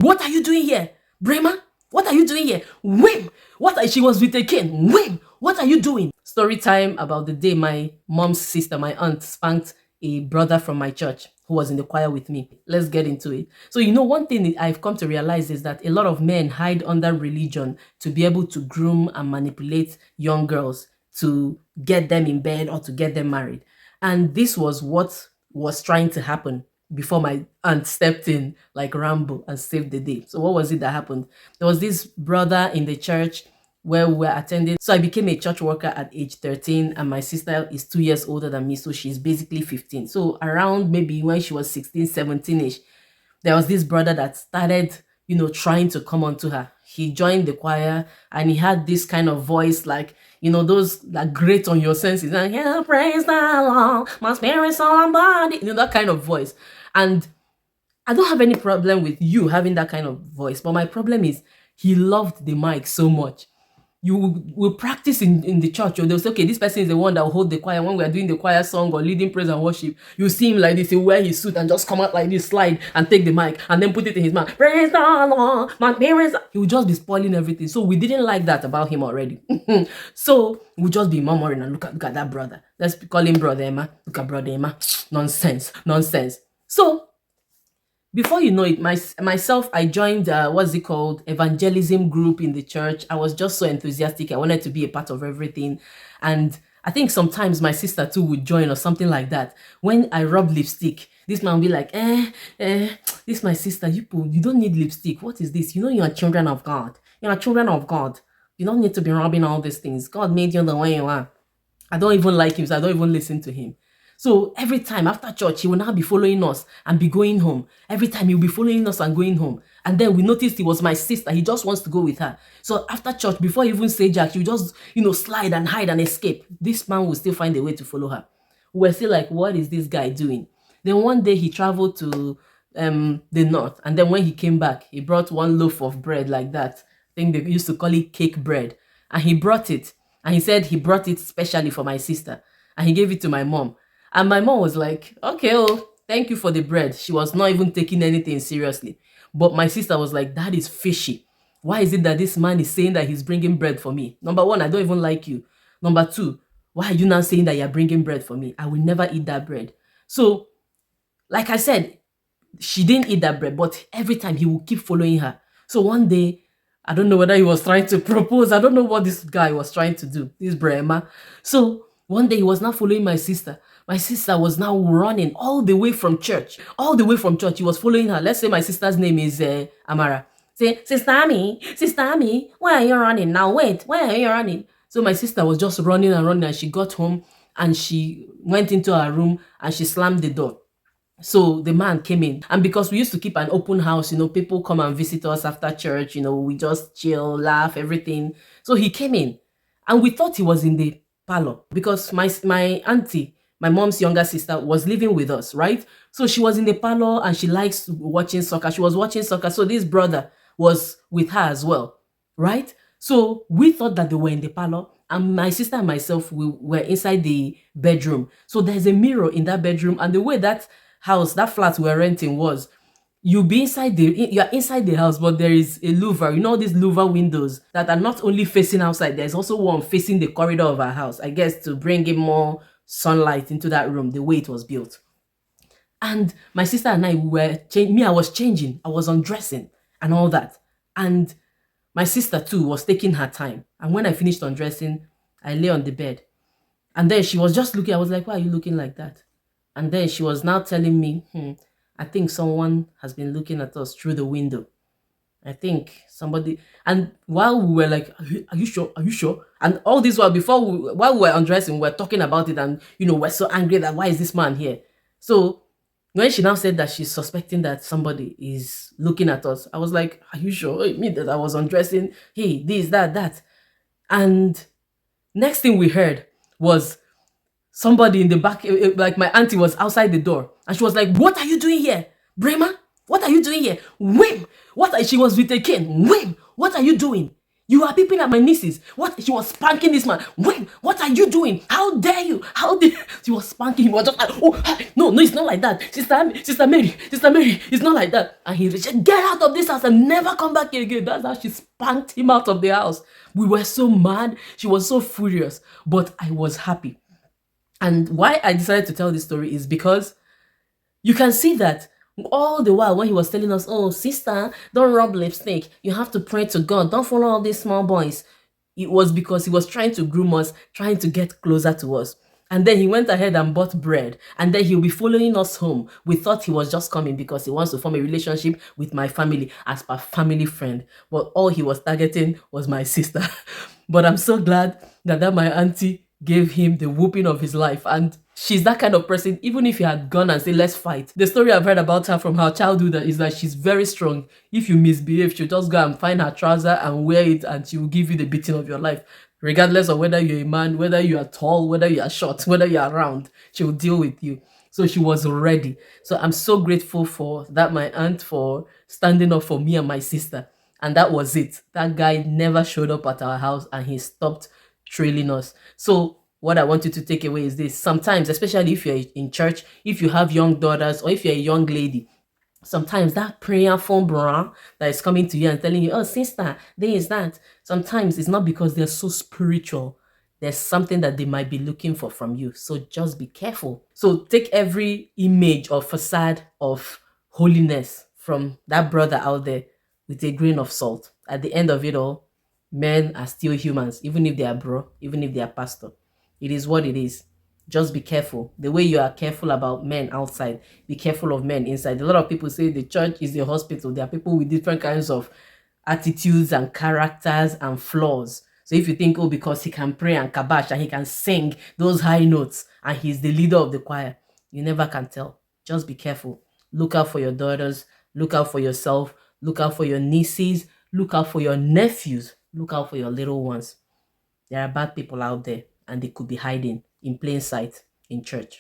What are you doing here? Brema, what are you doing here? Whim! She was with a cane. Whim! What are you doing? Story time about the day my mom's sister, my aunt, spanked a brother from my church who was in the choir with me. Let's get into it. So, one thing that I've come to realize is that a lot of men hide under religion to be able to groom and manipulate young girls to get them in bed or to get them married. And this was what was trying to happen before my aunt stepped in like Rambo and saved the day. So what was it that happened? There was this brother in the church where we were attending. So I became a church worker at age 13 and my sister is 2 years older than me. So she's basically 15. So around maybe when she was 16, 17-ish, there was this brother that started, trying to come onto her. He joined the choir and he had this kind of voice like, those that grate on your senses. And yeah, praise the Lord, my spirit, soul, and body. That kind of voice. And I don't have any problem with you having that kind of voice, but my problem is he loved the mic so much. You will practice in the church, or they'll say, okay, this person is the one that will hold the choir. When we're doing the choir song or leading praise and worship, you see him like this, he'll wear his suit and just come out like this, slide and take the mic and then put it in his mouth. Praise the Lord, my parents. He will just be spoiling everything. So we didn't like that about him already. So we'll just be murmuring and look at that brother. Let's call him Brother Emma. Look at Brother Emma. Nonsense. So before you know it, myself, I joined what's it called, evangelism group in the church. I was just so enthusiastic. I wanted to be a part of everything, and I think sometimes my sister too would join or something like that. When I rub lipstick, this man will be like, this my sister. You don't need lipstick. What is this? You are children of God. You are children of God. You don't need to be rubbing all these things. God made you the way you are. I don't even like him, so I don't even listen to him. So every time after church, he will now be following us and be going home. Every time he'll be following us and going home. And then we noticed it was my sister. He just wants to go with her. So after church, before he even say Jack, you just, slide and hide and escape. This man will still find a way to follow her. We're still like, what is this guy doing? Then one day he traveled to the north. And then when he came back, he brought one loaf of bread like that. I think they used to call it cake bread. And he brought it. And he said he brought it specially for my sister. And he gave it to my mom. And my mom was like, okay, thank you for the bread. She was not even taking anything seriously. But my sister was like, that is fishy. Why is it that this man is saying that he's bringing bread for me? Number one, I don't even like you. Number two, why are you now saying that you're bringing bread for me? I will never eat that bread. So, like I said, she didn't eat that bread, but every time he will keep following her. So one day, I don't know whether he was trying to propose. I don't know what this guy was trying to do, this Brema. So one day he was now following my sister. My sister was now running all the way from church. All the way from church. He was following her. Let's say my sister's name is Amara. Say, Sister Ami, where are you running? Now wait, where are you running? So my sister was just running and running and she got home and she went into her room and she slammed the door. So the man came in, and because we used to keep an open house, people come and visit us after church, we just chill, laugh, everything. So he came in and we thought he was in the parlor because my auntie, my mom's younger sister, was living with us, right? So she was in the parlor and she likes watching soccer. She was watching soccer. So this brother was with her as well, right? So we thought that they were in the parlor, and my sister and myself, we were inside the bedroom. So there's a mirror in that bedroom, and the way that flat we're renting was, you're inside the house, but there is a louver, these louver windows that are not only facing outside, there's also one facing the corridor of our house, I guess to bring in more sunlight into that room, the way it was built. And my sister and I I was changing, I was undressing and all that. And my sister too was taking her time. And when I finished undressing, I lay on the bed. And then she was just looking, I was like, why are you looking like that? And then she was now telling me, I think someone has been looking at us through the window. I think somebody, and while we were like, are you sure? Are you sure? And all this while, while we were undressing, we were talking about it, and we're so angry that why is this man here? So when she now said that she's suspecting that somebody is looking at us, I was like, are you sure? It mean that I was undressing, hey, this, that. And next thing we heard was somebody in the back, like my auntie was outside the door, and she was like, what are you doing here? Brema, what are you doing here? Whim! She was with a cane. Whim! What are you doing? You are peeping at my nieces. What? She was spanking this man. When? What are you doing? How dare you? How dare she was spanking him? He was just like, oh, no, no, it's not like that. Sister Mary, it's not like that. And he said, get out of this house and never come back here again. That's how she spanked him out of the house. We were so mad. She was so furious. But I was happy. And why I decided to tell this story is because you can see that all the while when he was telling us, oh, sister, don't rub lipstick. You have to pray to God. Don't follow all these small boys. It was because he was trying to groom us, trying to get closer to us. And then he went ahead and bought bread. And then he'll be following us home. We thought he was just coming because he wants to form a relationship with my family as per family friend. But all he was targeting was my sister. But I'm so glad that my auntie gave him the whooping of his life. And she's that kind of person, even if he had gone and said, let's fight. The story I've heard about her from her childhood is that she's very strong. If you misbehave, she'll just go and find her trouser and wear it, and she will give you the beating of your life. Regardless of whether you're a man, whether you are tall, whether you are short, whether you are round, she will deal with you. So she was ready. So I'm so grateful for that, my aunt, for standing up for me and my sister. And that was it. That guy never showed up at our house and he stopped trailing us. So what I want you to take away is this. Sometimes, especially if you're in church, if you have young daughters or if you're a young lady, sometimes that prayerful bra that is coming to you and telling you, oh, sister, there is that. Sometimes it's not because they're so spiritual. There's something that they might be looking for from you. So just be careful. So take every image or facade of holiness from that brother out there with a grain of salt. At the end of it all, men are still humans, even if they are bro, even if they are pastor. It is what it is. Just be careful. The way you are careful about men outside, be careful of men inside. A lot of people say the church is the hospital. There are people with different kinds of attitudes and characters and flaws. So if you think, oh, because he can pray and kabash and he can sing those high notes and he's the leader of the choir, you never can tell. Just be careful. Look out for your daughters. Look out for yourself. Look out for your nieces. Look out for your nephews. Look out for your little ones. There are bad people out there and they could be hiding in plain sight in church.